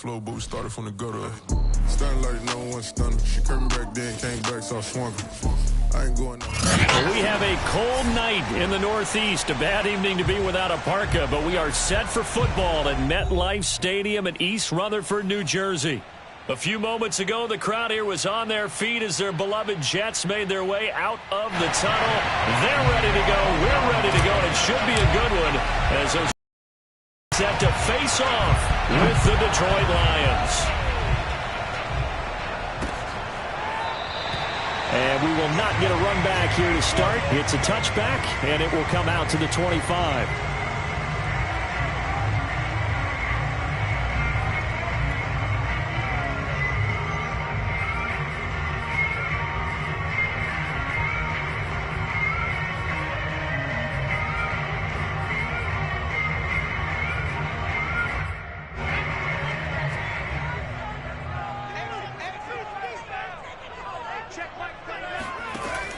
flow, but we started from the gutter. Stunning like no one stunner. She came back then, came back, so I swung her. I ain't going We have a cold night in the Northeast. A bad evening to be without a parka, but we are set for football at MetLife Stadium in East Rutherford, New Jersey. A few moments ago, the crowd here was on their feet as their beloved Jets made their way out of the tunnel. They're ready to go. We're ready to go, and it should be a good one as those set to face off with the Detroit Lions. And we will not get a run back here to start. It's a touchback, and it will come out to the 25.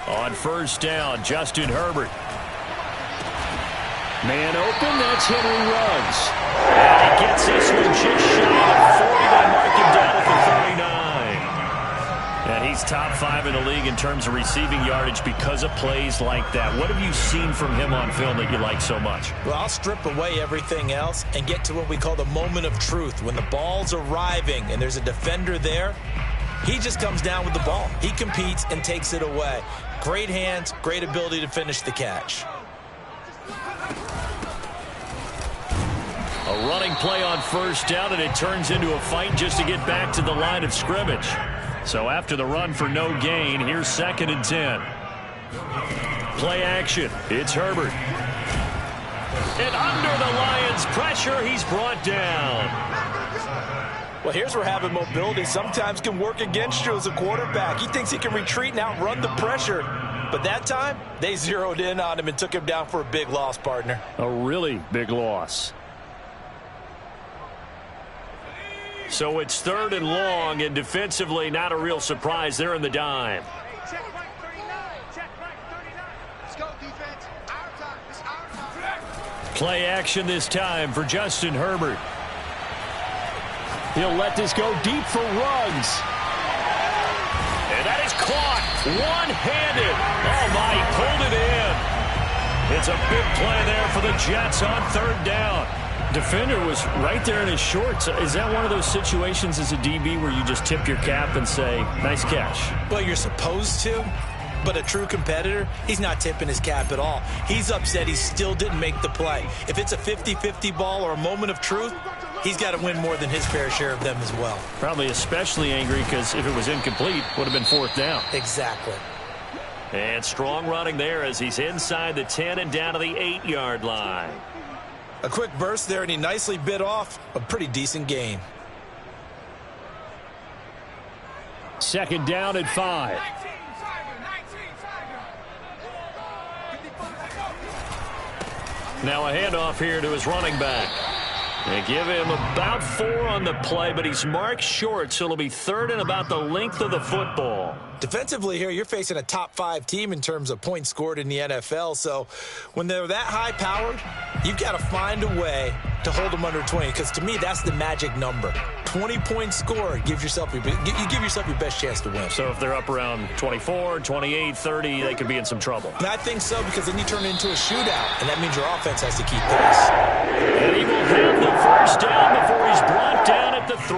On first down, Justin Herbert. Man open, that's Henry Ruggs. And he gets this one just shy of 40. They mark him down at the 39. And he's top 5 in the league in terms of receiving yardage because of plays like that. What have you seen from him on film that you like so much? Well, I'll strip away everything else and get to what we call the moment of truth. When the ball's arriving and there's a defender there, he just comes down with the ball. He competes and takes it away. Great hands, great ability to finish the catch. A running play on first down, and it turns into a fight just to get back to the line of scrimmage. So after the run for no gain, here's 2nd and 10. Play action. It's Herbert. And under the Lions' pressure, he's brought down. Well, here's where having mobility sometimes can work against you as a quarterback. He thinks he can retreat and outrun the pressure. But that time, they zeroed in on him and took him down for a big loss, partner. A really big loss. So it's 3rd and long, and defensively, not a real surprise. They're in the dime. Play action this time for Justin Herbert. He'll let this go deep for Ruggs. And that is caught one-handed. Oh, my, he pulled it in. It's a big play there for the Jets on 3rd down. Defender was right there in his shorts. Is that one of those situations as a DB where you just tip your cap and say, nice catch? Well, you're supposed to. But a true competitor, he's not tipping his cap at all. He's upset he still didn't make the play. If it's a 50-50 ball or a moment of truth, he's got to win more than his fair share of them as well. Probably especially angry because if it was incomplete, would have been 4th down. Exactly. And strong running there as he's inside the 10 and down to the 8-yard line. A quick burst there, and he nicely bit off a pretty decent gain. 2nd down and 5. Now a handoff here to his running back. They give him about 4 on the play, but he's marked short, so it'll be 3rd and about the length of the football. Defensively here, you're facing a top 5 team in terms of points scored in the NFL, so when they're that high-powered, you've got to find a way to hold them under 20, because to me, that's the magic number. 20 points scored, you give yourself your best chance to win. So if they're up around 24, 28, 30, they could be in some trouble. And I think so, because then you turn it into a shootout, and that means your offense has to keep pace. And he will have the first down before he's brought down at the 3.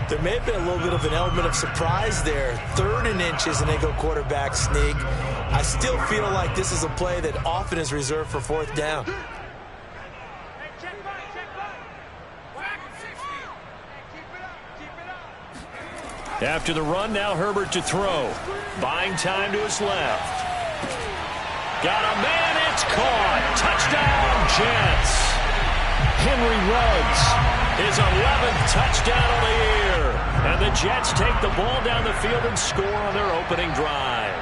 There may have been a little bit of an element of surprise there. 3rd and inches, and they go quarterback sneak. I still feel like this is a play that often is reserved for 4th down. After the run, now Herbert to throw. Buying time to his left. Got a man, it's caught. Touchdown, Jets. Henry Ruggs, his 11th touchdown of the year. And the Jets take the ball down the field and score on their opening drive.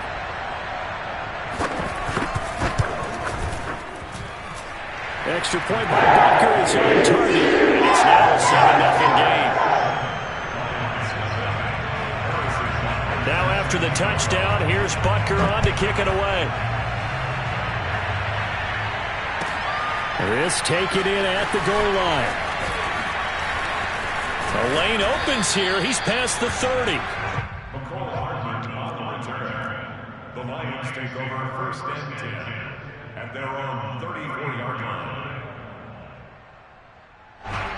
Extra point by Butker is on target. And it's now a 7-0 game. Now after the touchdown, here's Butker on to kick it away. This taken in at the goal line. A lane opens here. He's past the 30. McCall Hardman on the return. The Lions take over 1st and 10 at their own 34-yard line.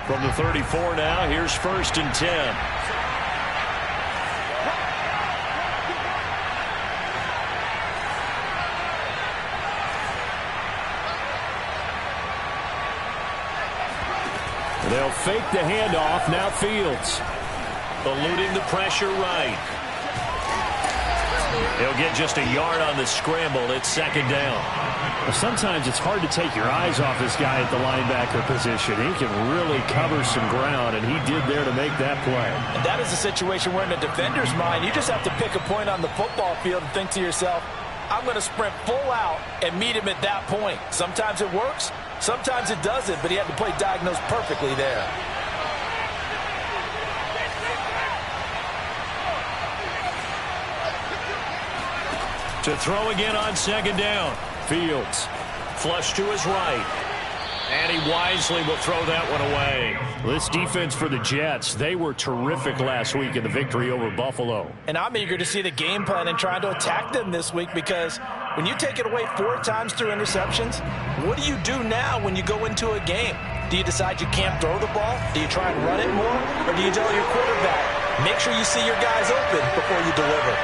From the 34 now, here's 1st and 10. They'll fake the handoff. Now Fields. Eluding the pressure right. He'll get just a yard on the scramble. It's 2nd down. Well, sometimes it's hard to take your eyes off this guy at the linebacker position. He can really cover some ground, and he did there to make that play. And that is a situation where in a defender's mind, you just have to pick a point on the football field and think to yourself, I'm going to sprint full out and meet him at that point. Sometimes it works. Sometimes it doesn't, but he had the play diagnosed perfectly there. To throw again on 2nd down. Fields. Flush to his right. And he wisely will throw that one away. This defense for the Jets, they were terrific last week in the victory over Buffalo. And I'm eager to see the game plan and trying to attack them this week, because when you take it away 4 times through interceptions, what do you do now when you go into a game? Do you decide you can't throw the ball? Do you try and run it more? Or do you tell your quarterback, make sure you see your guys open before you deliver?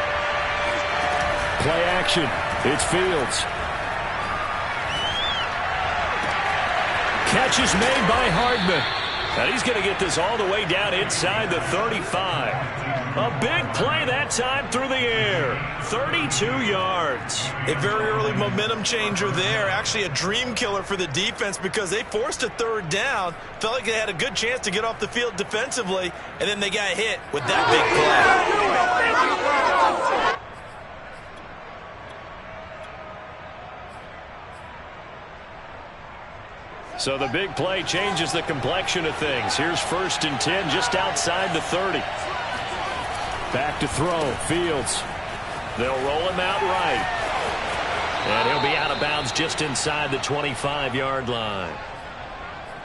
Play action. It's Fields. Catch is made by Hardman. And he's going to get this all the way down inside the 35. A big play that time through the air. 32 yards. A very early momentum changer there. Actually a dream killer for the defense, because they forced a 3rd down. Felt like they had a good chance to get off the field defensively, and then they got hit with that big play. So the big play changes the complexion of things. Here's 1st and 10 just outside the 30. Back to throw. Fields. They'll roll him out right. And he'll be out of bounds just inside the 25-yard line.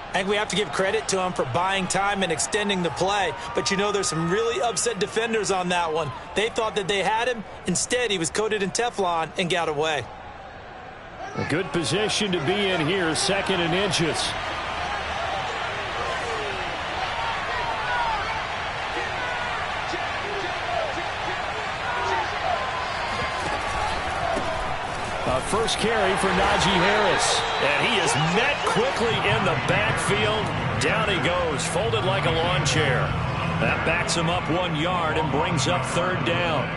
I think we have to give credit to him for buying time and extending the play. But you know, there's some really upset defenders on that one. They thought that they had him. Instead, he was coated in Teflon and got away. A good position to be in here, 2nd and inches. First carry for Najee Harris. And he is met quickly in the backfield. Down he goes, folded like a lawn chair. That backs him up 1 yard and brings up 3rd down.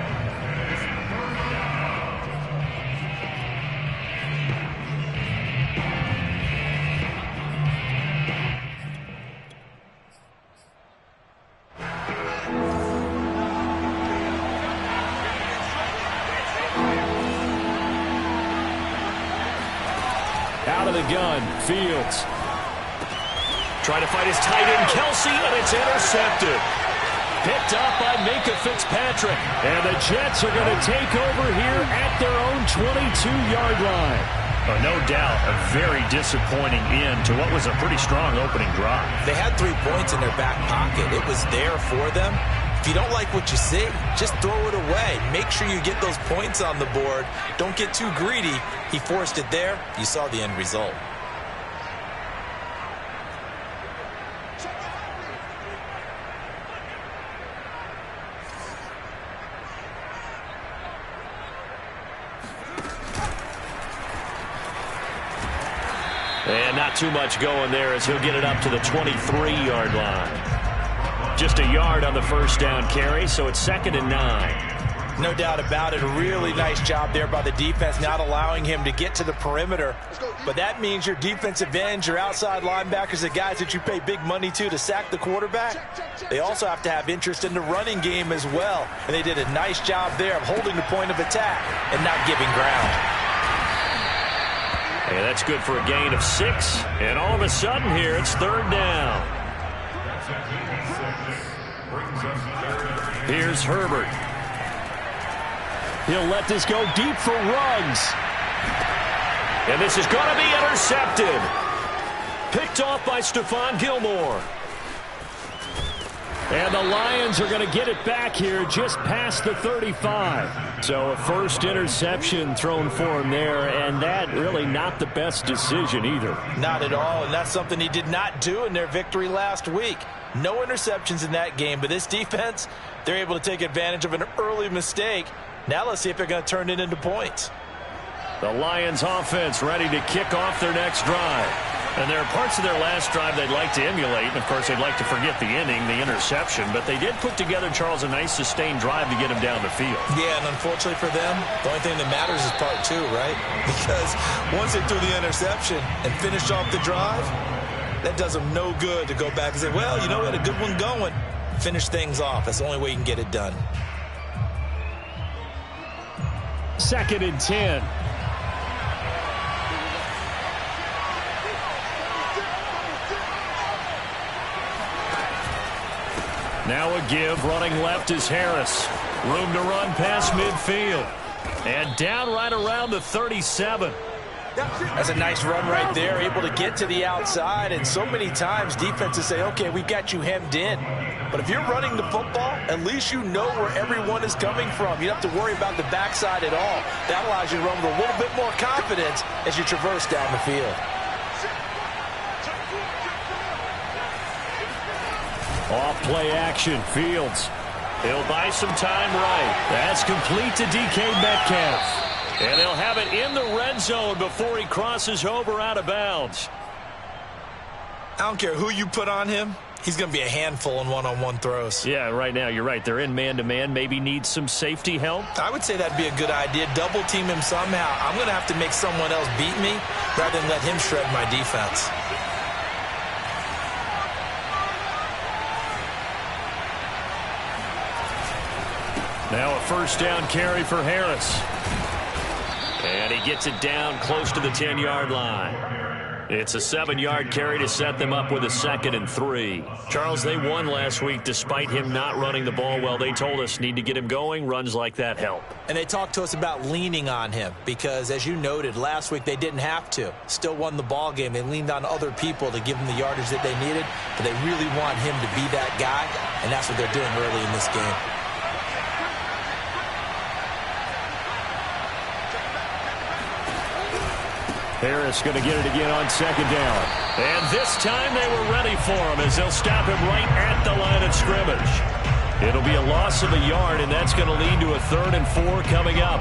Out of the gun, Fields. Trying to fight his tight end, Kelsey, and it's intercepted. Picked up by Minkah Fitzpatrick. And the Jets are going to take over here at their own 22-yard line. No doubt a very disappointing end to what was a pretty strong opening drive. They had 3 points in their back pocket. It was there for them. If you don't like what you see, just throw it away. Make sure you get those points on the board. Don't get too greedy. He forced it there. You saw the end result. And not too much going there as he'll get it up to the 23-yard line. Just a yard on the 1st down carry, so it's 2nd and 9. No doubt about it. A really nice job there by the defense, not allowing him to get to the perimeter. But that means your defensive ends, your outside linebackers, the guys that you pay big money to sack the quarterback, they also have to have interest in the running game as well. And they did a nice job there of holding the point of attack and not giving ground. Yeah, that's good for a gain of 6. And all of a sudden here, it's 3rd down. Here's Herbert. He'll let this go deep for Ruggs. And this is going to be intercepted. Picked off by Stephon Gilmore. And the Lions are going to get it back here just past the 35. So a first interception thrown for him there, and that really not the best decision either. Not at all, and that's something he did not do in their victory last week. No interceptions in that game, but this defense, they're able to take advantage of an early mistake. Now let's see if they're going to turn it into points. The Lions offense ready to kick off their next drive. And there are parts of their last drive they'd like to emulate. And, of course, they'd like to forget the inning, the interception. But they did put together, Charles, a nice sustained drive to get him down the field. Yeah, and unfortunately for them, the only thing that matters is part two, right? Because once they threw the interception and finished off the drive, that does them no good to go back and say, well, you know, we had a good one going. Finish things off. That's the only way you can get it done. 2nd and 10. Now a give, running left is Harris. Room to run past midfield. And down right around the 37. That's a nice run right there, able to get to the outside. And so many times defenses say, okay, we've got you hemmed in. But if you're running the football, at least you know where everyone is coming from. You don't have to worry about the backside at all. That allows you to run with a little bit more confidence as you traverse down the field. Off play action, Fields. He'll buy some time right. That's complete to DK Metcalf. And they'll have it in the red zone before he crosses over out of bounds. I don't care who you put on him. He's going to be a handful in one-on-one throws. Yeah, right now, you're right. They're in man-to-man. Maybe need some safety help. I would say that'd be a good idea. Double team him somehow. I'm going to have to make someone else beat me rather than let him shred my defense. Now a first down carry for Harris. And he gets it down close to the 10-yard line. It's a 7-yard carry to set them up with a 2nd and 3. Charles, they won last week despite him not running the ball well. They told us need to get him going. Runs like that help. And they talked to us about leaning on him because, as you noted, last week they didn't have to. Still won the ball game. They leaned on other people to give them the yardage that they needed, but they really want him to be that guy, and that's what they're doing early in this game. Harris going to get it again on 2nd down. And this time they were ready for him as they'll stop him right at the line of scrimmage. It'll be a loss of a yard, and that's going to lead to a 3rd and 4 coming up.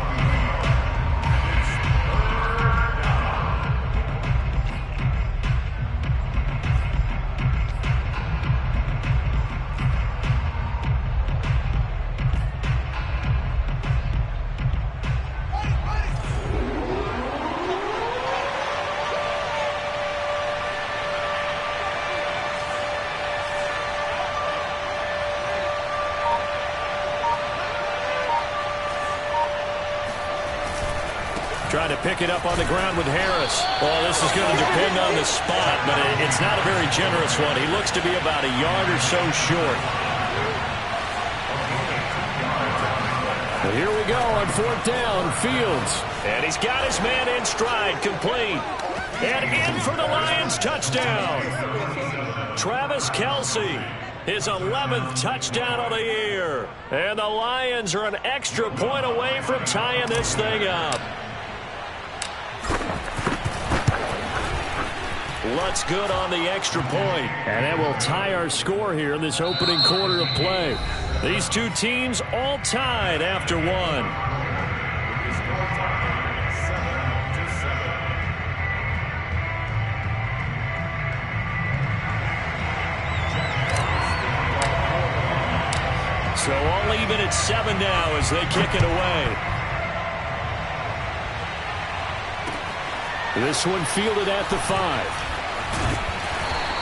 Trying to pick it up on the ground with Harris. Well, this is going to depend on the spot, but it's not a very generous one. He looks to be about a yard or so short. Well, here we go on 4th down, Fields. And he's got his man in stride, complete. And in for the Lions touchdown. Travis Kelce, his 11th touchdown of the year. And the Lions are an extra point away from tying this thing up. Lutz good on the extra point. And that will tie our score here in this opening quarter of play. These two teams all tied after one. So all even at 7 now as they kick it away. This one fielded at the 5.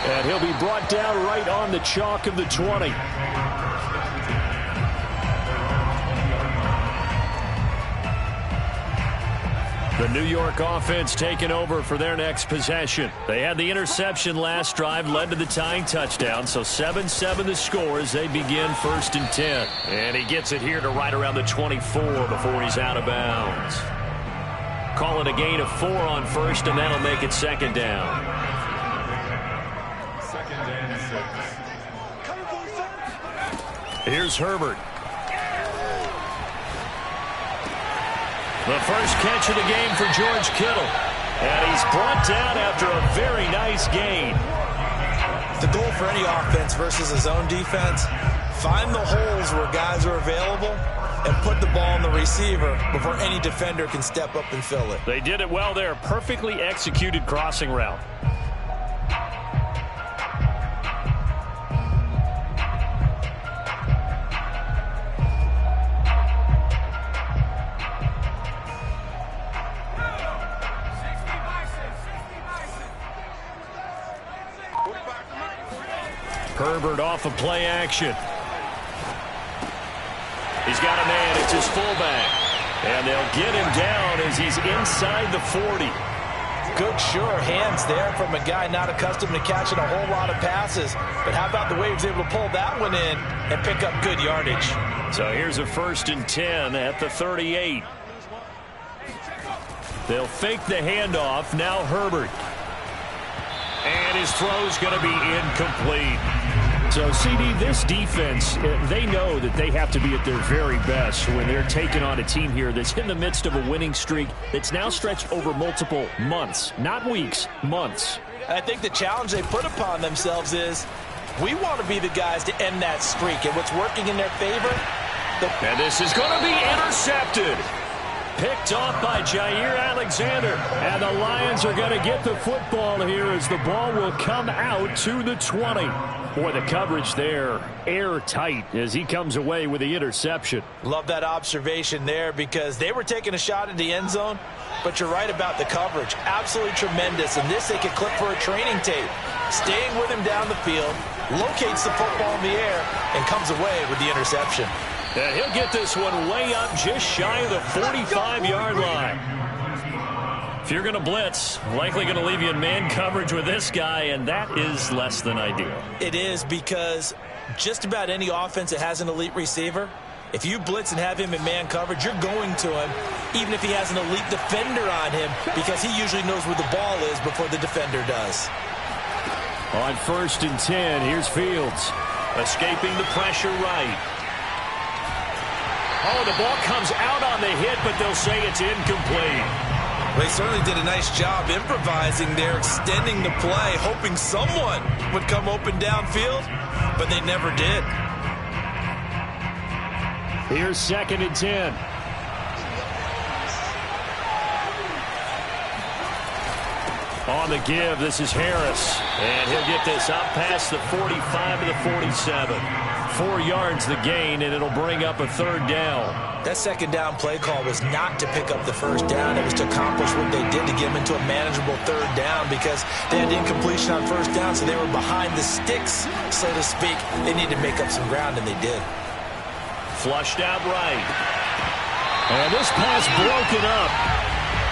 And he'll be brought down right on the chalk of the 20. The New York offense taking over for their next possession. They had the interception last drive, led to the tying touchdown. So 7-7 the score as they begin 1st and 10. And he gets it here to right around the 24 before he's out of bounds. Call it a gain of 4 on 1st, and that'll make it 2nd down. Here's Herbert. The first catch of the game for George Kittle. And he's brought down after a very nice gain. The goal for any offense versus a zone defense, find the holes where guys are available and put the ball on the receiver before any defender can step up and fill it. They did it well there. Perfectly executed crossing route. Herbert off of play action. He's got a man. It's his fullback. And they'll get him down as he's inside the 40. Good, sure hands there from a guy not accustomed to catching a whole lot of passes. But how about the way he was able to pull that one in and pick up good yardage? So here's a 1st and 10 at the 38. They'll fake the handoff. Now Herbert. And his throw's going to be incomplete. So, CD, this defense, they know that they have to be at their very best when they're taking on a team here that's in the midst of a winning streak that's now stretched over multiple months, not weeks, months. I think the challenge they put upon themselves is we want to be the guys to end that streak. And what's working in their favor? And this is going to be intercepted. Picked off by Jair Alexander. And the Lions are going to get the football here as the ball will come out to the 20. Boy, the coverage there, airtight as he comes away with the interception. Love that observation there because they were taking a shot at the end zone, but you're right about the coverage. Absolutely tremendous. And this they could clip for a training tape. Staying with him down the field, locates the football in the air, and comes away with the interception. And he'll get this one way up just shy of the 45-yard line. If you're going to blitz, likely going to leave you in man coverage with this guy, and that is less than ideal. It is because just about any offense that has an elite receiver, if you blitz and have him in man coverage, you're going to him, even if he has an elite defender on him, because he usually knows where the ball is before the defender does. On 1st and 10, here's Fields. Escaping the pressure right. Oh, the ball comes out on the hit, but they'll say it's incomplete. They certainly did a nice job improvising there, extending the play, hoping someone would come open downfield, but they never did. Here's 2nd and 10. On the give, this is Harris. And he'll get this up past the 45 to the 47. 4 yards the gain, and it'll bring up a 3rd down. That 2nd down play call was not to pick up the 1st down. It was to accomplish what they did to get them into a manageable 3rd down because they had incompletion on 1st down, so they were behind the sticks, so to speak. They needed to make up some ground, and they did. Flushed out right. And this pass broken up.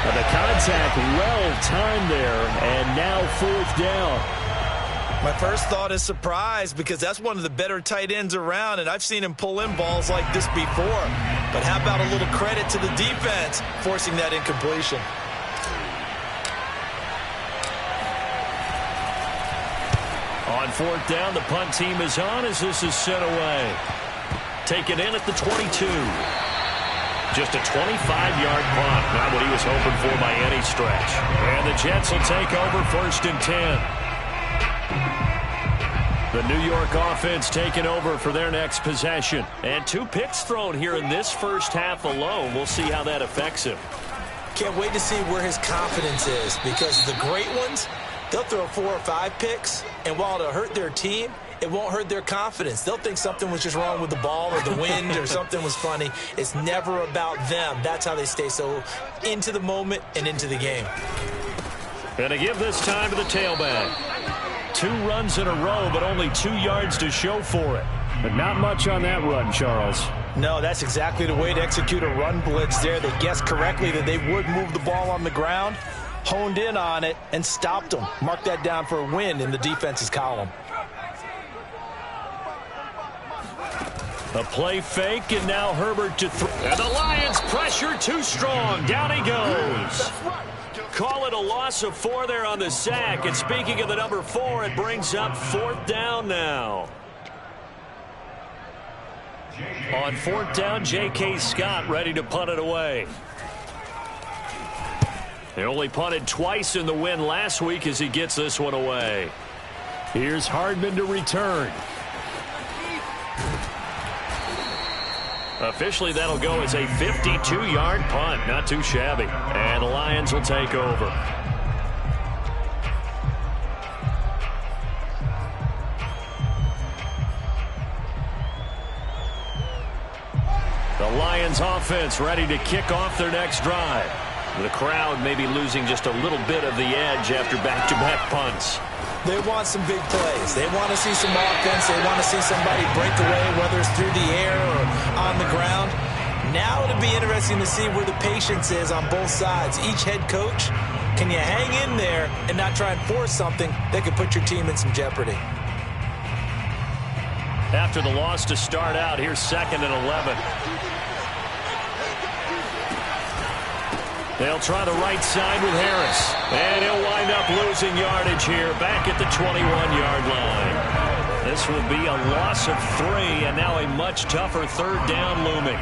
And the contact well-timed there, and now 4th down. My first thought is surprise because that's one of the better tight ends around, and I've seen him pull in balls like this before. But how about a little credit to the defense forcing that incompletion? On 4th down, the punt team is on as this is sent away. Taken in at the 22. Just a 25-yard punt, not what he was hoping for by any stretch. And the Jets will take over 1st and 10. The New York offense taking over for their next possession. And 2 picks thrown here in this first half alone. We'll see how that affects him. Can't wait to see where his confidence is because the great ones, they'll throw 4 or 5 picks, and while it'll hurt their team, it won't hurt their confidence. They'll think something was just wrong with the ball or the wind or something was funny. It's never about them. That's how they stay so into the moment and into the game. Gonna give this time to the tailback. 2 runs in a row, but only 2 yards to show for it. But not much on that run, Charles. No, that's exactly the way to execute a run blitz there. They guessed correctly that they would move the ball on the ground, honed in on it, and stopped them. Mark that down for a win in the defense's column. A play fake, and now Herbert to throw. And the Lions pressure too strong. Down he goes. Call it a loss of 4 there on the sack. And speaking of the number 4, it brings up 4th down now. On 4th down, J.K. Scott ready to punt it away. He only punted twice in the win last week as he gets this one away. Here's Hardman to return. Officially, that'll go as a 52-yard punt. Not too shabby. And the Lions will take over. The Lions offense ready to kick off their next drive. The crowd may be losing just a little bit of the edge after back-to-back punts. They want some big plays. They want to see some offense. They want to see somebody break away, whether it's through the air or on the ground. Now it'll be interesting to see where the patience is on both sides. Each head coach, can you hang in there and not try and force something that could put your team in some jeopardy? After the loss to start out, here's 2nd and 11. They'll try the right side with Harris. And he'll wind up losing yardage here back at the 21-yard line. This will be a loss of 3, and now a much tougher 3rd down looming.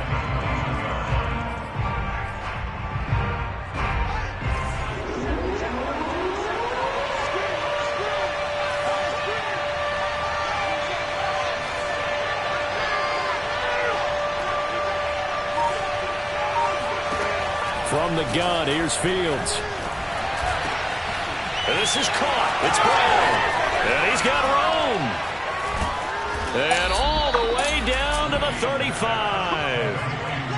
From the gun, here's Fields. And this is caught. It's Brown. And he's got room. And all the way down to the 35.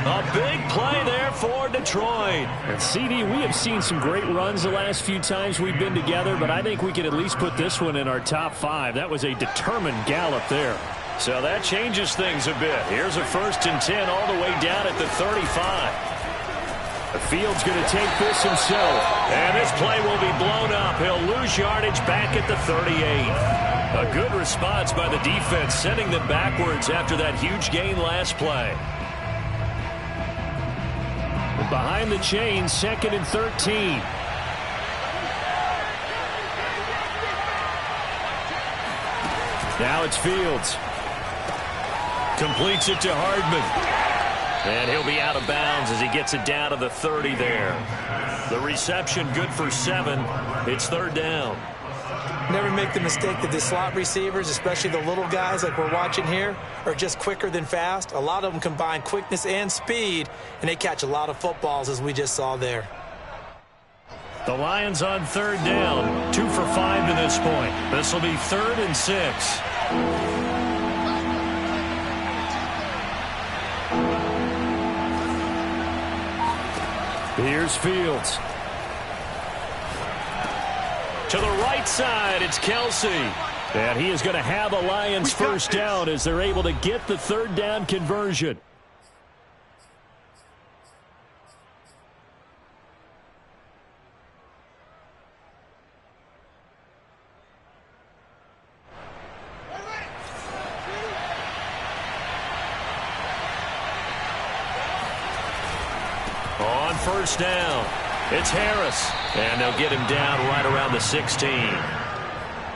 A big play there for Detroit. And CD, we have seen some great runs the last few times we've been together, but I think we could at least put this one in our top 5. That was a determined gallop there. So that changes things a bit. Here's a 1st and 10 all the way down at the 35. Fields going to take this himself. And this play will be blown up. He'll lose yardage back at the 38. A good response by the defense, sending them backwards after that huge gain last play. Behind the chains, 2nd and 13. Now it's Fields. Completes it to Hardman. And he'll be out of bounds as he gets it down to the 30 there. The reception good for 7. It's 3rd down. Never make the mistake that the slot receivers, especially the little guys like we're watching here, are just quicker than fast. A lot of them combine quickness and speed, and they catch a lot of footballs, as we just saw there. The Lions on 3rd down. 2 for 5 to this point. This will be 3rd and 6. Here's Fields. To the right side, it's Kelsey. And he is going to have a Lions 1st down as they're able to get the 3rd down conversion. On 1st down, it's Harris. And they'll get him down right around the 16.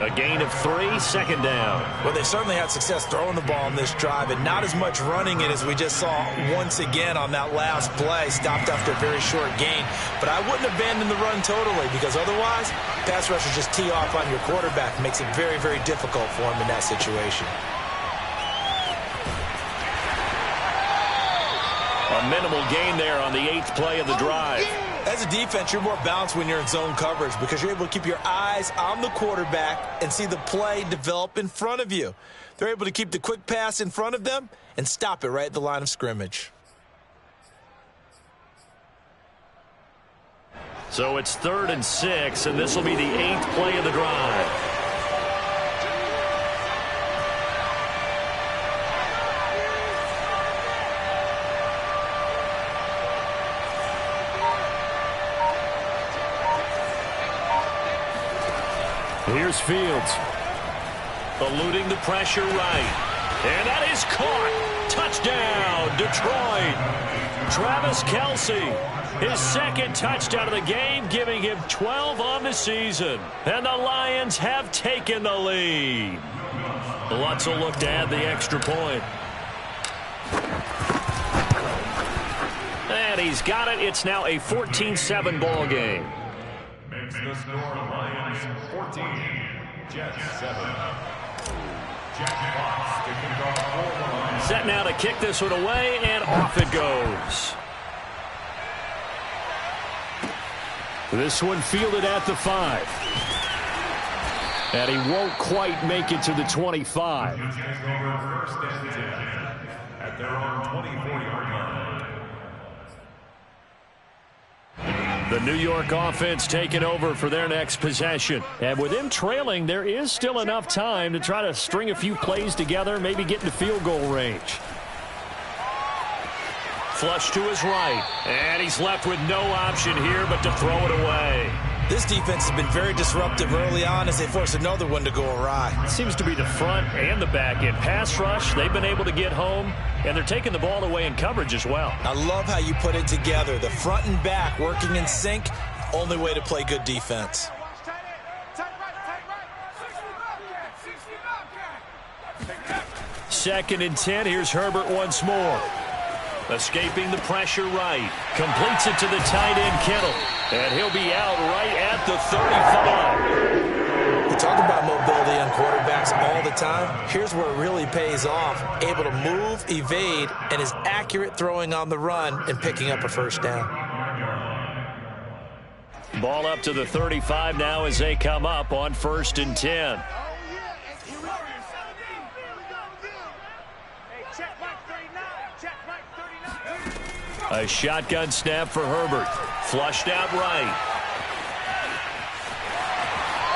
A gain of 3, 2nd down. Well, they certainly had success throwing the ball in this drive, and not as much running it as we just saw once again on that last play. Stopped after a very short gain. But I wouldn't abandon the run totally, because otherwise, pass rushers just tee off on your quarterback. It makes it very, very difficult for him in that situation. A minimal gain there on the 8th play of the drive. As a defense, you're more balanced when you're in zone coverage because you're able to keep your eyes on the quarterback and see the play develop in front of you. They're able to keep the quick pass in front of them and stop it right at the line of scrimmage. So it's 3rd and 6, and this will be the 8th play of the drive. Here's Fields. Eluding the pressure right. And that is caught. Touchdown, Detroit. Travis Kelce, his 2nd touchdown of the game, giving him 12 on the season. And the Lions have taken the lead. Lutz will look to add the extra point. and he's got it. It's now a 14-7 ball game. Makes the score Lions 14, Jets 7. Jack Fox to kick off for the Lions. Set now to kick this one away, and off it goes. This one fielded at the 5. And he won't quite make it to the 25. Takes over first and 10 at their own 24-yard line. The New York offense taking over for their next possession. And with them trailing, there is still enough time to try to string a few plays together, maybe get into field goal range. Flush to his right. And he's left with no option here but to throw it away. This defense has been very disruptive early on as they force another one to go awry. It seems to be the front and the back end. Pass rush, they've been able to get home, and they're taking the ball away in coverage as well. I love how you put it together. The front and back working in sync, only way to play good defense. Second and 10, here's Herbert once more. Escaping the pressure right. Completes it to the tight end, Kittle. And he'll be out right at the 35. We talk about mobility on quarterbacks all the time. Here's where it really pays off. Able to move, evade, and is accurate throwing on the run and picking up a first down. Ball up to the 35 now as they come up on 1st and 10. A shotgun snap for Herbert. Flushed out right.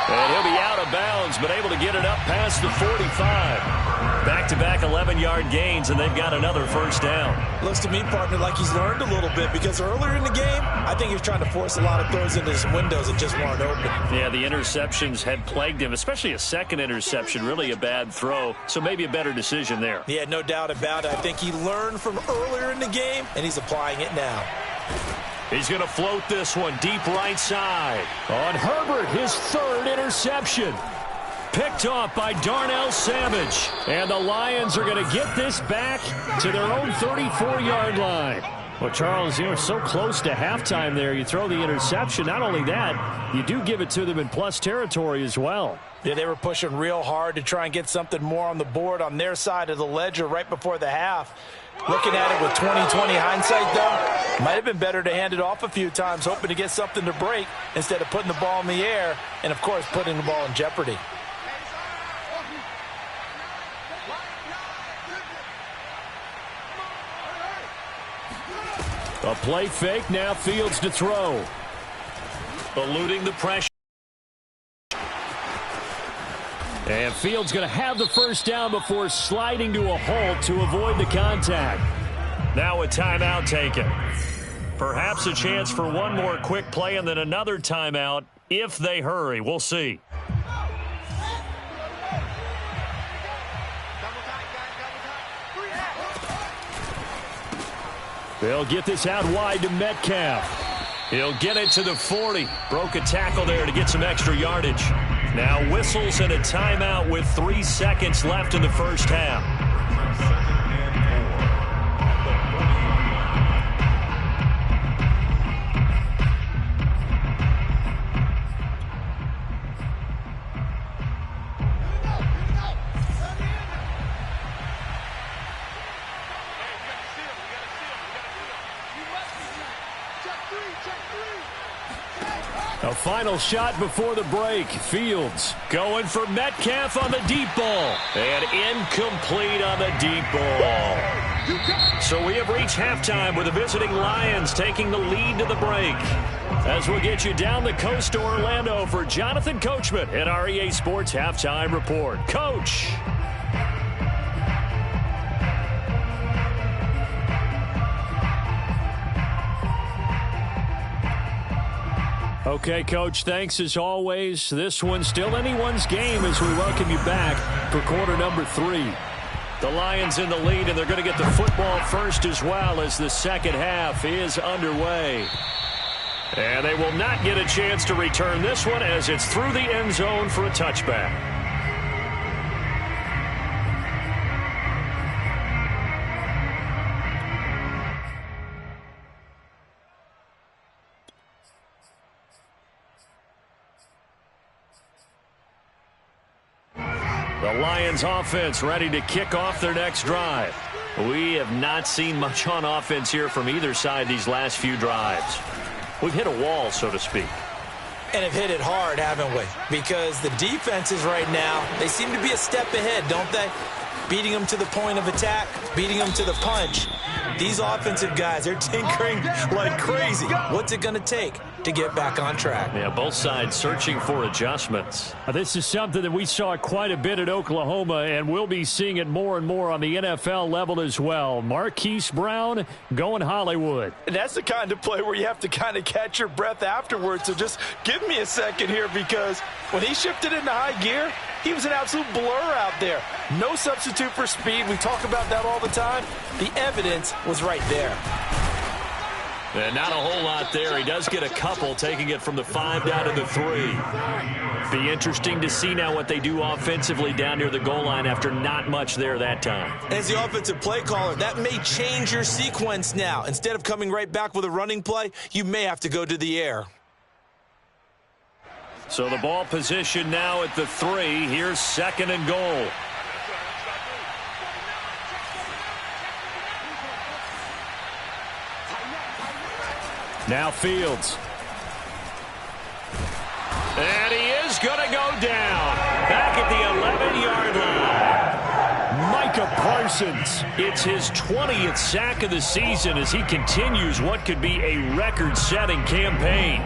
And he'll be out of bounds, but able to get it up past the 45. Back-to-back 11-yard gains, and they've got another first down. Looks to me, partner, like he's learned a little bit because earlier in the game, I think he was trying to force a lot of throws into his windows that just weren't open. Yeah, the interceptions had plagued him, especially a second interception, really a bad throw, so maybe a better decision there. Yeah, no doubt about it. I think he learned from earlier in the game, and he's applying it now. He's going to float this one deep right side. On Herbert, his 3rd interception. Picked off by Darnell Savage. And the Lions are going to get this back to their own 34-yard line. Well, Charles, you're so close to halftime there. You throw the interception. Not only that, you do give it to them in plus territory as well. Yeah, they were pushing real hard to try and get something more on the board on their side of the ledger right before the half. Looking at it with 20/20 hindsight, though, might have been better to hand it off a few times, hoping to get something to break instead of putting the ball in the air and, of course, putting the ball in jeopardy. A play fake, now Fields to throw. Eluding the pressure. And Fields going to have the first down before sliding to a halt to avoid the contact. Now a timeout taken. Perhaps a chance for one more quick play and then another timeout if they hurry. We'll see. They'll get this out wide to Metcalf. He'll get it to the 40. Broke a tackle there to get some extra yardage. Now whistles and a timeout with 3 seconds left in the first half. A final shot before the break. Fields going for Metcalf on the deep ball. And incomplete on the deep ball. So we have reached halftime with the visiting Lions taking the lead to the break. As we'll get you down the coast to Orlando for Jonathan Coachman at our EA Sports Halftime Report. Coach. Okay, Coach, thanks as always. This one's still anyone's game as we welcome you back for quarter number 3. The Lions in the lead, and they're going to get the football first as well as the second half is underway. And they will not get a chance to return this one as it's through the end zone for a touchback. The Lions offense ready to kick off their next drive. We have not seen much on offense here from either side these last few drives. We've hit a wall, so to speak. And have hit it hard, haven't we? Because the defenses right now, they seem to be a step ahead, don't they? Beating them to the point of attack, beating them to the punch. These offensive guys, they're tinkering like crazy. What's it going to take to get back on track? Yeah, both sides searching for adjustments. This is something that we saw quite a bit at Oklahoma, and we'll be seeing it more and more on the NFL level as well. Marquise Brown going Hollywood. And that's the kind of play where you have to kind of catch your breath afterwards. So just give me a second here, because when he shifted into high gear, he was an absolute blur out there. No substitute for speed. We talk about that all the time. The evidence was right there. And not a whole lot there. He does get a couple, taking it from the 5 down to the 3. Be interesting to see now what they do offensively down near the goal line after not much there that time. As the offensive play caller, that may change your sequence now. Instead of coming right back with a running play, you may have to go to the air. So the ball position now at the 3. Here's 2nd and goal. Now Fields. And he is going to go down. Back at the 11-yard line. Micah Parsons. It's his 20th sack of the season as he continues what could be a record-setting campaign.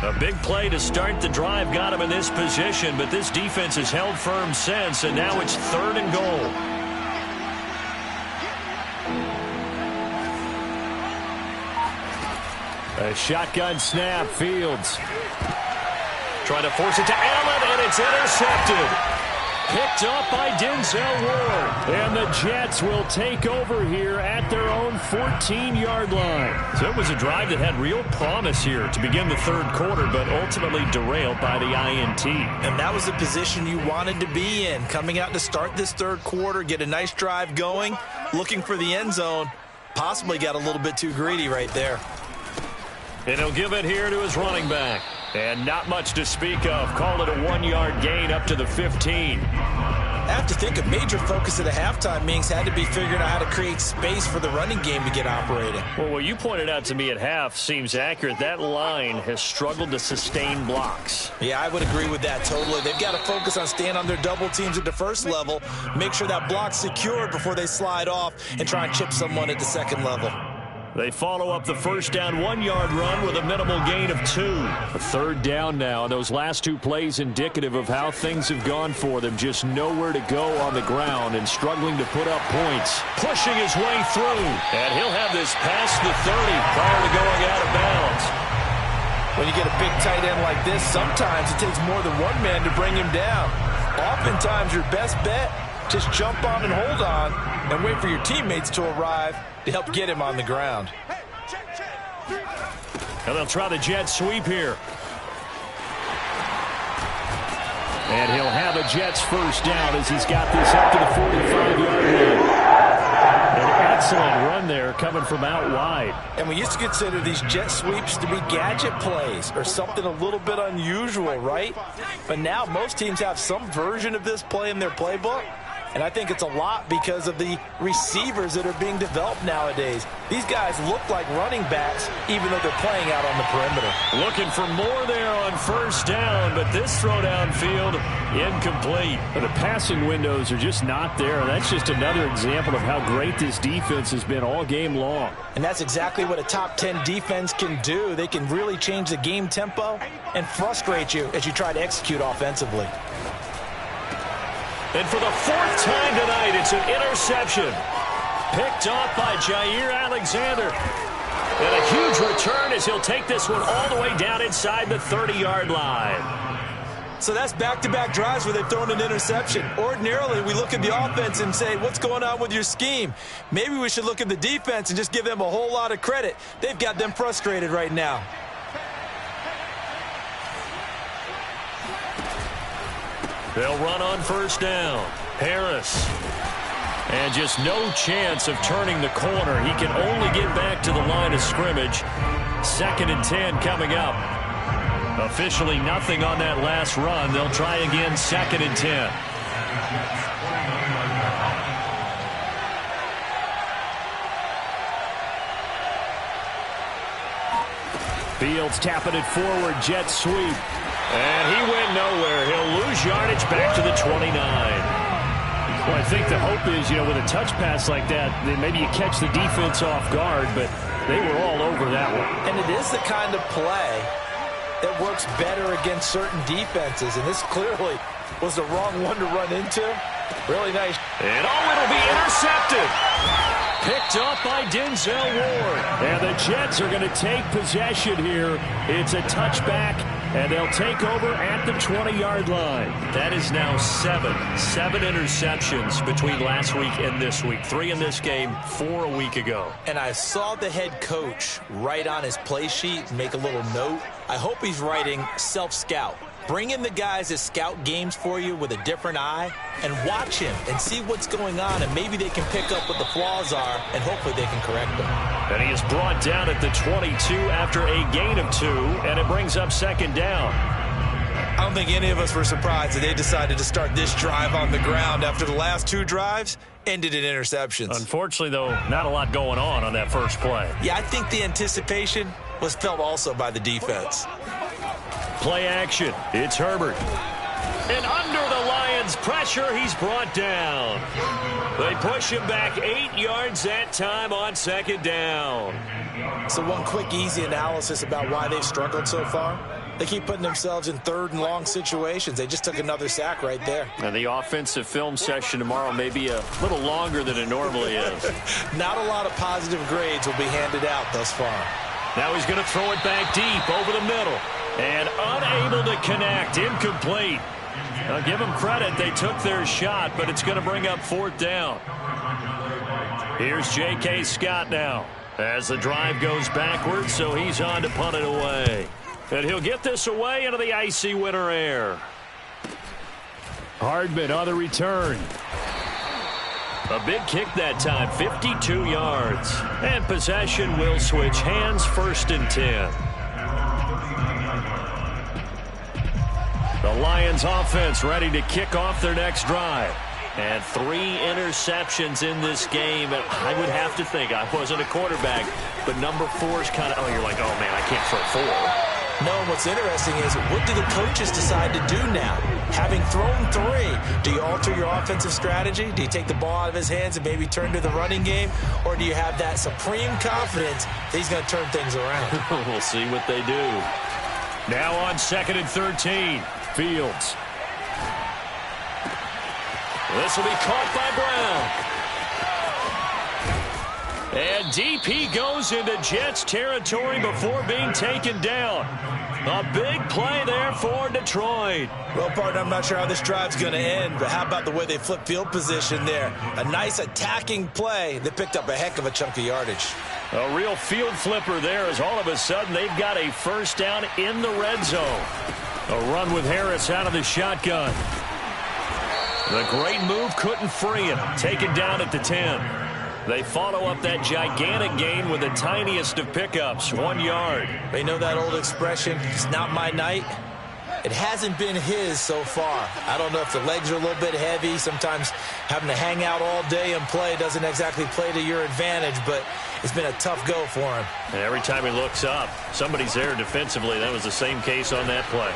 A big play to start the drive got him in this position, but this defense has held firm since, and now it's 3rd and goal. A shotgun snap, Fields. Trying to force it to Allen, and it's intercepted. Picked up by Denzel Ward. And the Jets will take over here at their own 14-yard line. So it was a drive that had real promise here to begin the 3rd quarter, but ultimately derailed by the INT. And that was the position you wanted to be in. Coming out to start this 3rd quarter, get a nice drive going, looking for the end zone. Possibly got a little bit too greedy right there. And he'll give it here to his running back. And not much to speak of. Call it a 1-yard gain up to the 15. I have to think a major focus of the halftime meetings had to be figuring out how to create space for the running game to get operating. Well, what you pointed out to me at half seems accurate. That line has struggled to sustain blocks. Yeah, I would agree with that totally. They've got to focus on staying on their double teams at the first level, make sure that block's secured before they slide off and try and chip someone at the 2nd level. They follow up the 1st down 1-yard run with a minimal gain of 2. A 3rd down now, and those last 2 plays indicative of how things have gone for them. Just nowhere to go on the ground and struggling to put up points. Pushing his way through, and he'll have this past the 30 prior to going out of bounds. When you get a big tight end like this, sometimes it takes more than one man to bring him down. Oftentimes, your best bet, just jump on and hold on and wait for your teammates to arrive to help get him on the ground. And they'll try the jet sweep here. And he'll have a Jets 1st down as he's got this up to the 45-yard line. An excellent run there coming from out wide. And we used to consider these jet sweeps to be gadget plays or something a little bit unusual, right? But now most teams have some version of this play in their playbook. And I think it's a lot because of the receivers that are being developed nowadays. These guys look like running backs, even though they're playing out on the perimeter. Looking for more there on 1st down, but this throw downfield incomplete. But the passing windows are just not there. That's just another example of how great this defense has been all game long. And that's exactly what a top 10 defense can do. They can really change the game tempo and frustrate you as you try to execute offensively. And for the 4th time tonight, it's an interception. Picked off by Jair Alexander. And a huge return as he'll take this one all the way down inside the 30-yard line. So that's back-to-back drives where they've thrown an interception. Ordinarily, we look at the offense and say, what's going on with your scheme? Maybe we should look at the defense and just give them a whole lot of credit. They've got them frustrated right now. They'll run on 1st down. Harris. And just no chance of turning the corner. He can only get back to the line of scrimmage. 2nd and 10 coming up. Officially nothing on that last run. They'll try again 2nd and 10. Fields tapping it forward, jet sweep. And he went nowhere. He'll lose yardage back to the 29. Well, I think the hope is, with a touch pass like that, then maybe you catch the defense off guard, but they were all over that one. And it is the kind of play that works better against certain defenses, and this clearly was the wrong one to run into. Really nice. And it'll be intercepted. Picked up by Denzel Ward. And the Jets are going to take possession here. It's a touchback, and they'll take over at the 20-yard line. That is now 7 interceptions between last week and this week. 3 in this game, 4 a week ago. And I saw the head coach write on his play sheet, make a little note. I hope he's writing self-scout. Bring in the guys that scout games for you with a different eye and watch him and see what's going on, and maybe they can pick up what the flaws are, and hopefully they can correct them. And he is brought down at the 22 after a gain of 2, and it brings up 2nd down. I don't think any of us were surprised that they decided to start this drive on the ground after the last 2 drives ended in interceptions. Unfortunately, though, not a lot going on that first play. Yeah, I think the anticipation was felt also by the defense. Play action. It's Herbert. And under the Lions' pressure, he's brought down. They push him back 8 yards that time on 2nd down. So one quick, easy analysis about why they've struggled so far. They keep putting themselves in 3rd and long situations. They just took another sack right there. And the offensive film session tomorrow may be a little longer than it normally is. Not a lot of positive grades will be handed out thus far. Now he's going to throw it back deep over the middle. And unable to connect. Incomplete. I'll give them credit. They took their shot, but it's going to bring up 4th down. Here's J.K. Scott now as the drive goes backwards, so he's on to punt it away. And he'll get this away into the icy winter air. Hardman on the return. A big kick that time, 52 yards. And possession will switch hands, 1st and 10. The Lions offense ready to kick off their next drive. And 3 interceptions in this game. And I would have to think, I wasn't a quarterback, but number 4 is kind of, you're like, oh, man, I can't throw 4. No, what's interesting is, what do the coaches decide to do now? Having thrown 3, do you alter your offensive strategy? Do you take the ball out of his hands and maybe turn to the running game? Or do you have that supreme confidence that he's going to turn things around? We'll see what they do. Now on 2nd and 13. Fields. This will be caught by Brown. And deep he goes into Jets territory before being taken down. A big play there for Detroit. Well, partner, I'm not sure how this drive's going to end, but how about the way they flip field position there? A nice attacking play. They picked up a heck of a chunk of yardage. A real field flipper there, as all of a sudden they've got a 1st down in the red zone. A run with Harris out of the shotgun. The great move couldn't free him. Taken down at the 10. They follow up that gigantic gain with the tiniest of pickups, 1 yard. They know that old expression, it's not my night. It hasn't been his so far. I don't know if the legs are a little bit heavy. Sometimes having to hang out all day and play doesn't exactly play to your advantage, but it's been a tough go for him. And every time he looks up, somebody's there defensively. That was the same case on that play.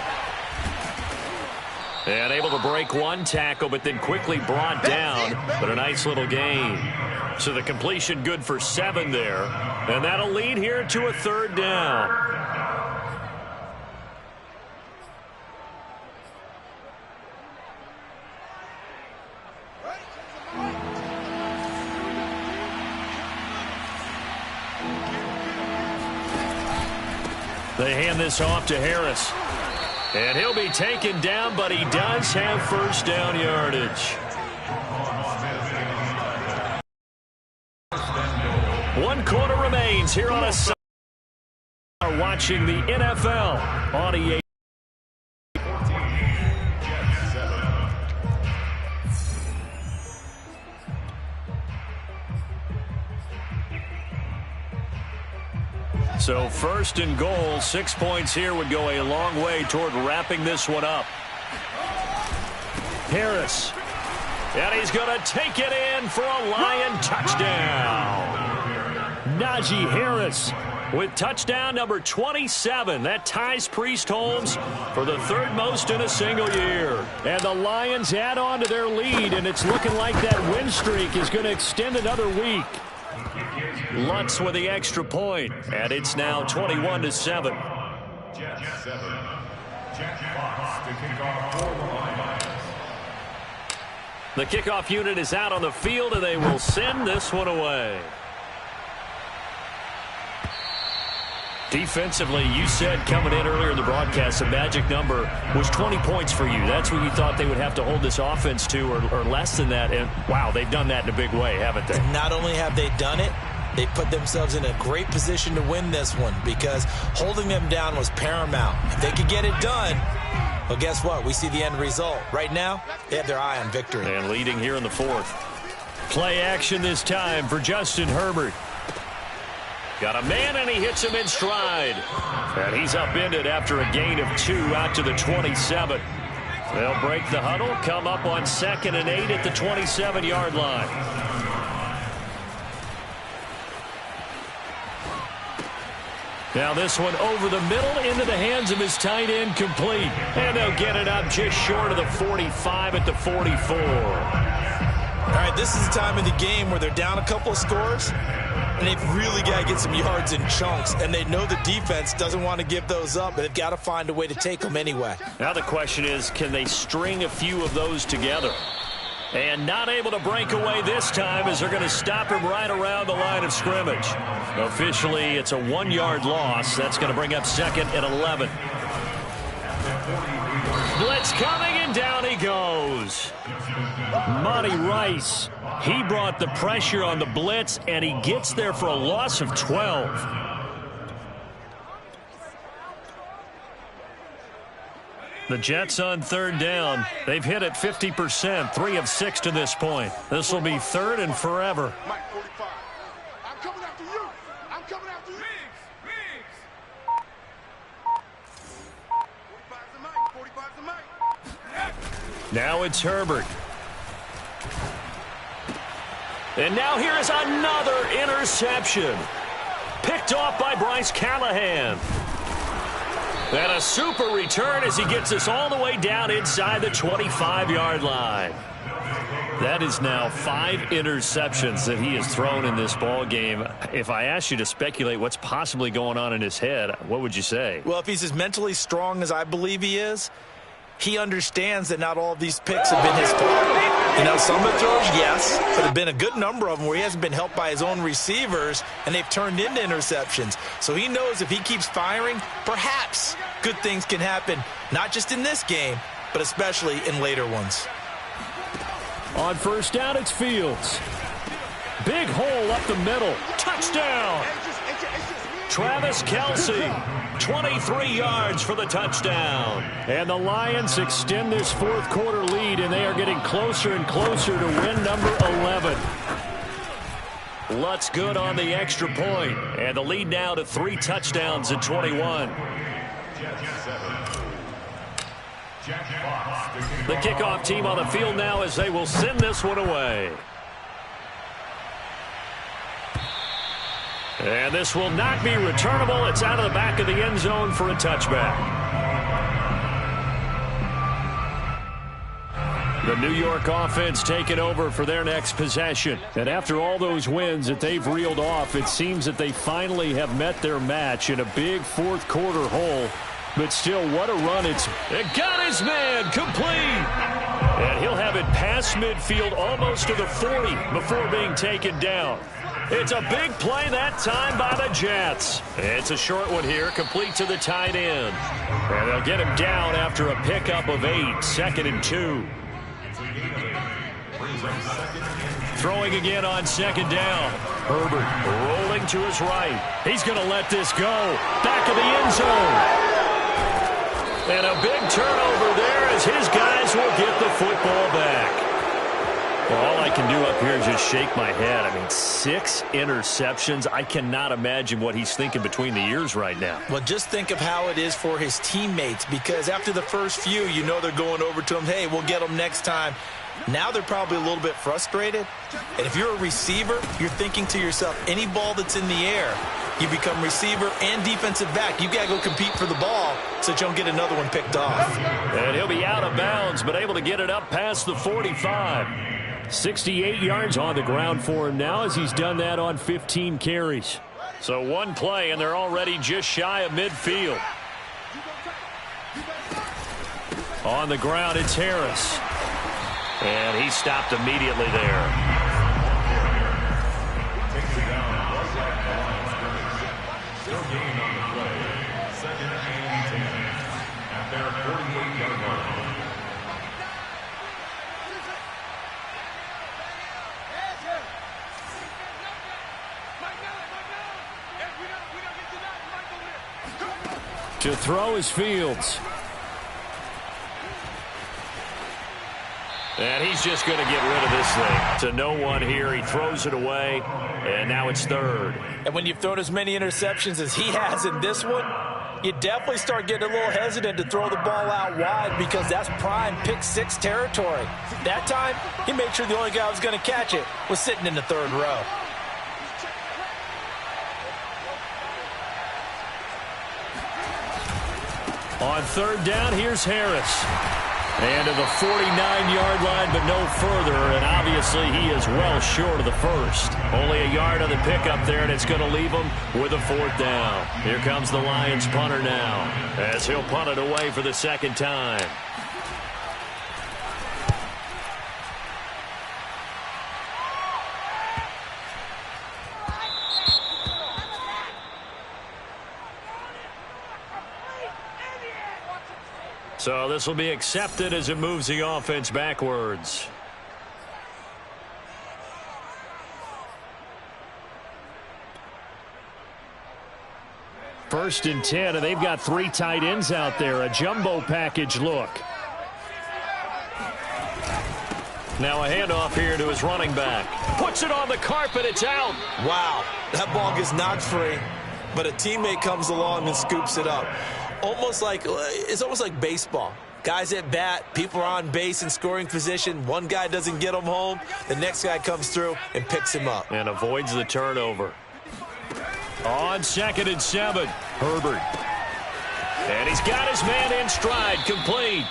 And able to break 1 tackle, but then quickly brought down. But a nice little gain. So the completion good for 7 there. And that'll lead here to a 3rd down. They hand this off to Harris. And he'll be taken down, but he does have 1st down yardage. 1 quarter remains here on a Sunday. Watching the NFL on EA. So 1st and goal, 6 points here would go a long way toward wrapping this one up. Harris. And he's going to take it in for a Lion touchdown. Najee Harris with touchdown number 27. That ties Priest Holmes for the 3rd most in a single year. And the Lions add on to their lead, and it's looking like that win streak is going to extend another week. Lutz with the extra point, and it's now 21-7. Jets 7. Jack Fox to kick off for the Lions. The kickoff unit is out on the field, and they will send this one away. Defensively, you said coming in earlier in the broadcast, the magic number was 20 points for you. That's what you thought they would have to hold this offense to, or less than that. And, wow, they've done that in a big way, haven't they? Not only have they done it, they put themselves in a great position to win this one because holding them down was paramount. If they could get it done, well, guess what? We see the end result. Right now, they have their eye on victory. And leading here in the 4th. Play action this time for Justin Herbert. Got a man, and he hits him in stride. And he's upended after a gain of 2 out to the 27. They'll break the huddle, come up on 2nd and 8 at the 27-yard line. Now this one over the middle into the hands of his tight end, complete. And they'll get it up just short of the 45 at the 44. All right, this is the time of the game where they're down a couple of scores, and they've really got to get some yards in chunks, and they know the defense doesn't want to give those up, but they've got to find a way to take them anyway. Now the question is, can they string a few of those together? And not able to break away this time as they're going to stop him right around the line of scrimmage. Officially, it's a 1-yard loss. That's going to bring up 2nd and 11. Blitz coming, and down he goes. Monty Rice, he brought the pressure on the blitz, and he gets there for a loss of 12. The Jets on 3rd down. They've hit it 50%, 3 of 6 to this point. This will be 3rd and forever. Mike 45. I'm coming after you. I'm coming after you. 45's the Mike. 45's the Mike. Now it's Herbert. And now here is another interception. Picked off by Bryce Callahan. And a super return as he gets us all the way down inside the 25-yard line. That is now 5 interceptions that he has thrown in this ball game. If I asked you to speculate what's possibly going on in his head, what would you say? Well, if he's as mentally strong as I believe he is, he understands that not all of these picks have been his fault. You know, some of the throws, yes, but there have been a good number of them where he hasn't been helped by his own receivers, and they've turned into interceptions. So he knows if he keeps firing, perhaps good things can happen, not just in this game, but especially in later ones. On 1st down, it's Fields. Big hole up the middle. Touchdown! Travis Kelce, 23 yards for the touchdown. And the Lions extend this 4th quarter lead, and they are getting closer and closer to win number 11. Lutz good on the extra point, and the lead now to 3 touchdowns at 21. The kickoff team on the field now as they will send this one away. And this will not be returnable. It's out of the back of the end zone for a touchback. The New York offense taking over for their next possession. And after all those wins that they've reeled off, it seems that they finally have met their match in a big 4th quarter hole. But still, what a run. It got his man complete. And he'll have it past midfield almost to the 40 before being taken down. It's a big play that time by the Jets. It's a short one here, complete to the tight end. And they'll get him down after a pickup of 8, 2nd and 2. Throwing again on 2nd down. Herbert rolling to his right. He's going to let this go. Back of the end zone. And a big turnover there as his guys will get the football back. Well, all I can do up here is just shake my head. I mean, 6 interceptions. I cannot imagine what he's thinking between the ears right now. Well, just think of how it is for his teammates, because after the first few, you know they're going over to him, hey, we'll get them next time. Now they're probably a little bit frustrated. And if you're a receiver, you're thinking to yourself, any ball that's in the air, you become receiver and defensive back. You've got to go compete for the ball so that you don't get another one picked off. And he'll be out of bounds, but able to get it up past the 45. 68 yards on the ground for him now, as he's done that on 15 carries. So one play, and they're already just shy of midfield. On the ground, it's Harris. And he stopped immediately there. To throw is Fields. And he's just going to get rid of this thing. To no one here. He throws it away, and now it's third. And when you've thrown as many interceptions as he has in this one, you definitely start getting a little hesitant to throw the ball out wide, because that's prime pick-6 territory. That time, he made sure the only guy who was going to catch it was sitting in the third row. On third down, here's Harris. And to the 49-yard line, but no further. And obviously, he is well short of the first. Only a yard on the pickup there, and it's going to leave him with a fourth down. Here comes the Lions punter now, as he'll punt it away for the second time. So this will be accepted as it moves the offense backwards. First and 10, and they've got 3 tight ends out there. A jumbo package look. Now a handoff here to his running back. Puts it on the carpet. It's out. Wow, that ball gets knocked free, but a teammate comes along and scoops it up. It's almost like baseball. Guys at bat, people are on base in scoring position. One guy doesn't get him home. The next guy comes through and picks him up. And avoids the turnover. On 2nd and 7, Herbert. And he's got his man in stride, complete.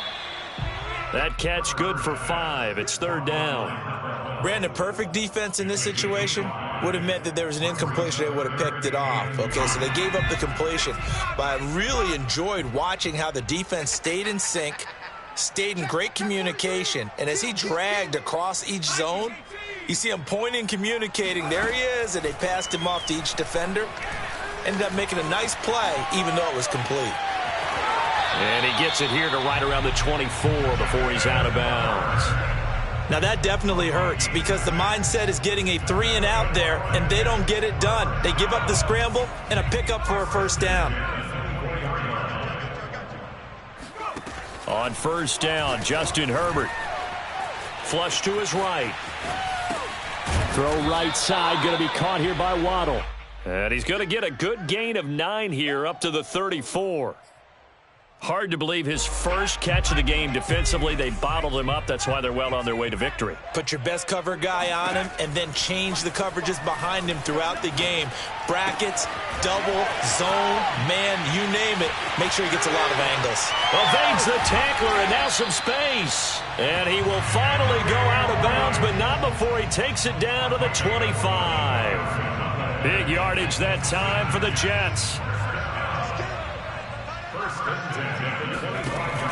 That catch good for 5. It's third down. Brandon, perfect defense in this situation would have meant that there was an incompletion. They would have picked it off. Okay, so they gave up the completion. But I really enjoyed watching how the defense stayed in sync, stayed in great communication, and as he dragged across each zone, you see him pointing, communicating. There he is, and they passed him off to each defender. Ended up making a nice play, even though it was complete. And he gets it here to right around the 24 before he's out of bounds. Now that definitely hurts, because the mindset is getting a 3-and-out there, and they don't get it done. They give up the scramble and a pickup for a first down. On first down, Justin Herbert. Flush to his right. Throw right side, going to be caught here by Waddle. And he's going to get a good gain of 9 here up to the 34. Hard to believe his first catch of the game defensively. They bottled him up. That's why they're well on their way to victory. Put your best cover guy on him and then change the coverages behind him throughout the game. Brackets, double, zone, man, you name it. Make sure he gets a lot of angles. Evades the tackler, and now some space. And he will finally go out of bounds, but not before he takes it down to the 25. Big yardage that time for the Jets.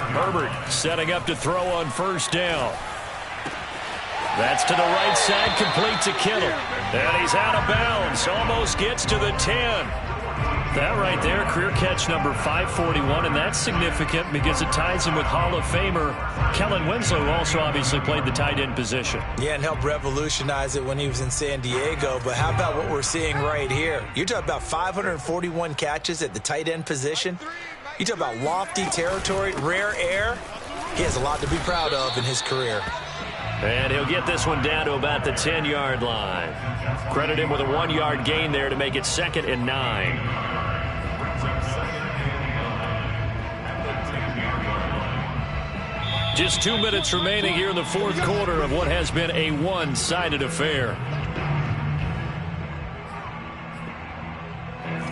Herbert setting up to throw on first down. That's to the right side, complete to Kittle. And he's out of bounds, almost gets to the 10. That right there, career catch number 541, and that's significant because it ties him with Hall of Famer Kellen Winslow, who also obviously played the tight end position. Yeah, and helped revolutionize it when he was in San Diego. But how about what we're seeing right here? You're talking about 541 catches at the tight end position. You talk about lofty territory, rare air. He has a lot to be proud of in his career. And he'll get this one down to about the 10-yard line. Credit him with a 1-yard gain there to make it 2nd and 9. Just 2 minutes remaining here in the fourth quarter of what has been a one-sided affair.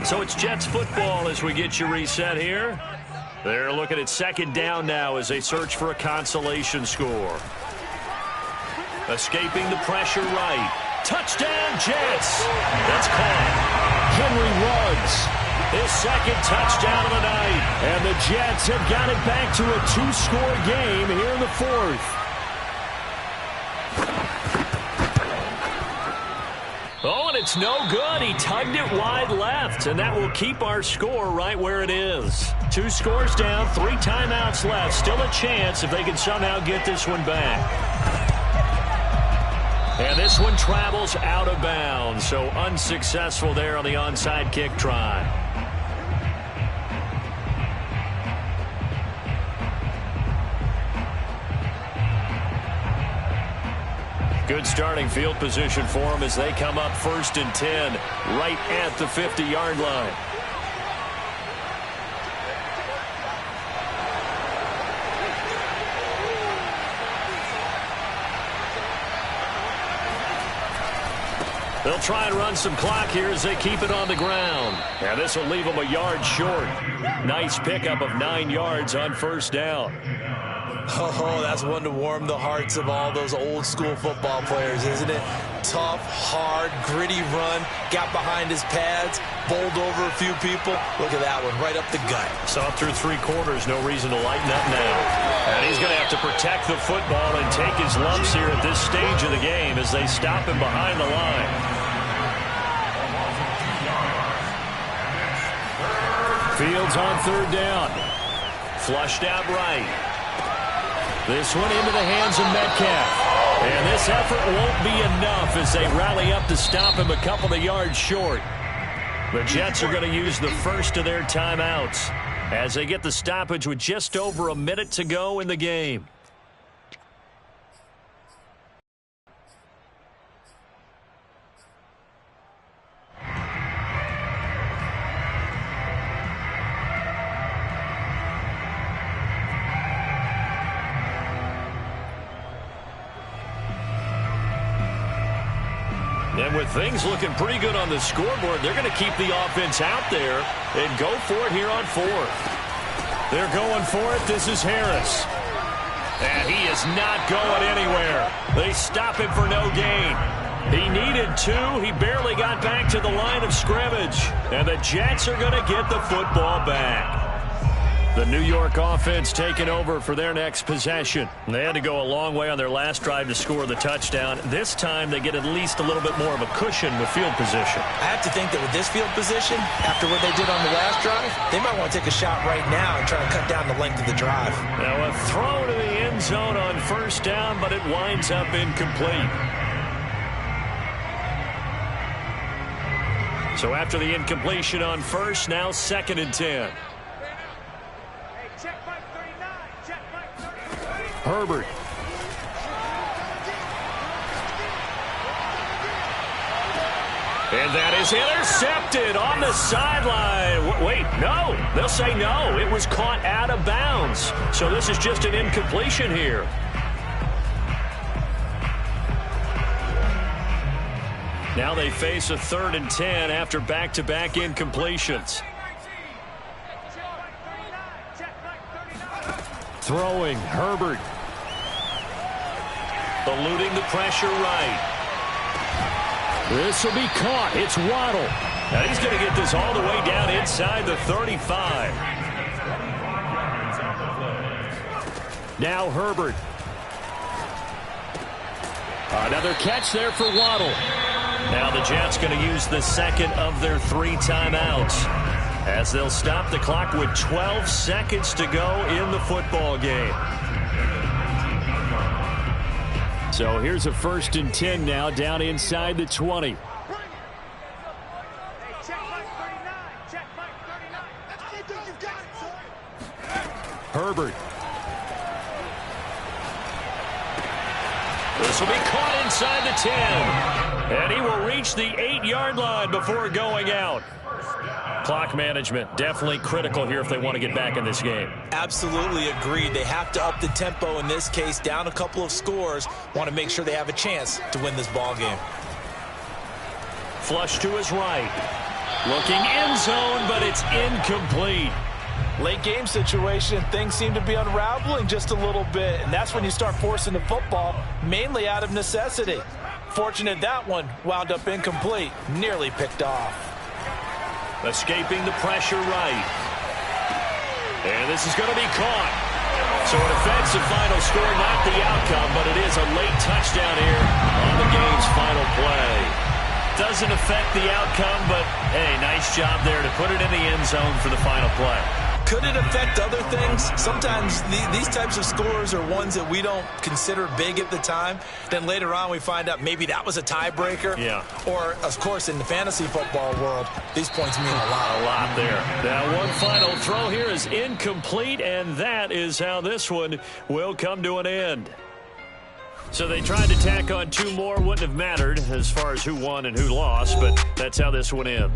So it's Jets football as we get you reset here. They're looking at 2nd down now as they search for a consolation score. Escaping the pressure right. Touchdown, Jets. That's caught. Henry Ruggs. His 2nd touchdown of the night. And the Jets have got it back to a 2-score game here in the 4th. Oh, and it's no good. He tugged it wide left, and that will keep our score right where it is. 2 scores down, 3 timeouts left. Still a chance if they can somehow get this one back. And this one travels out of bounds, so unsuccessful there on the onside kick try. Good starting field position for them as they come up 1st and 10, right at the 50-yard line. They'll try and run some clock here as they keep it on the ground. And this will leave them a yard short. Nice pickup of 9 yards on 1st down. Oh, that's one to warm the hearts of all those old-school football players, isn't it? Tough, hard, gritty run, got behind his pads, bowled over a few people. Look at that one, right up the gut. Saw through 3 quarters, no reason to lighten up now. And he's going to have to protect the football and take his lumps here at this stage of the game as they stop him behind the line. Fields on 3rd down. Flushed out right. This one into the hands of Metcalf. And this effort won't be enough as they rally up to stop him a couple of yards short. The Jets are going to use the first of their timeouts as they get the stoppage with just over a minute to go in the game. And with things looking pretty good on the scoreboard, they're going to keep the offense out there and go for it here on 4th. They're going for it. This is Harris. And he is not going anywhere. They stop him for no gain. He needed 2. He barely got back to the line of scrimmage. And the Jets are going to get the football back. The New York offense taking over for their next possession. They had to go a long way on their last drive to score the touchdown. This time they get at least a little bit more of a cushion with field position. I have to think that with this field position, after what they did on the last drive, they might want to take a shot right now and try to cut down the length of the drive. Now a throw to the end zone on 1st down, but it winds up incomplete. So after the incompletion on 1st, now 2nd and 10. Herbert. And that is intercepted on the sideline. Wait, no. They'll say no. It was caught out of bounds. So this is just an incompletion here. Now they face a 3rd and 10 after back-to-back incompletions. Throwing, Herbert. Eluding the pressure right. This will be caught. It's Waddle. Now he's going to get this all the way down inside the 35. Now Herbert. Another catch there for Waddle. Now the Jets going to use the 2nd of their 3 timeouts as they'll stop the clock with 12 seconds to go in the football game. So here's a 1st and 10 now down inside the 20. Herbert. This will be caught inside the 10. And he will reach the 8-yard line before going out. Clock management definitely critical here if they want to get back in this game. Absolutely agreed. They have to up the tempo in this case, down a couple of scores. Want to make sure they have a chance to win this ball game. Flush to his right. Looking end zone, but it's incomplete. Late game situation, things seem to be unraveling just a little bit, and that's when you start forcing the football, mainly out of necessity. Fortunate that one wound up incomplete, nearly picked off. Escaping the pressure right. And this is going to be caught. So it affects the final score, not the outcome, but it is a late touchdown here on the game's final play. Doesn't affect the outcome, but, hey, nice job there to put it in the end zone for the final play. Could it affect other things? Sometimes these types of scores are ones that we don't consider big at the time. Then later on we find out maybe that was a tiebreaker. Yeah. Or, of course, in the fantasy football world, these points mean a lot. A lot there. Now one final throw here is incomplete, and that is how this one will come to an end. So they tried to tack on 2 more. Wouldn't have mattered as far as who won and who lost, but that's how this one ends.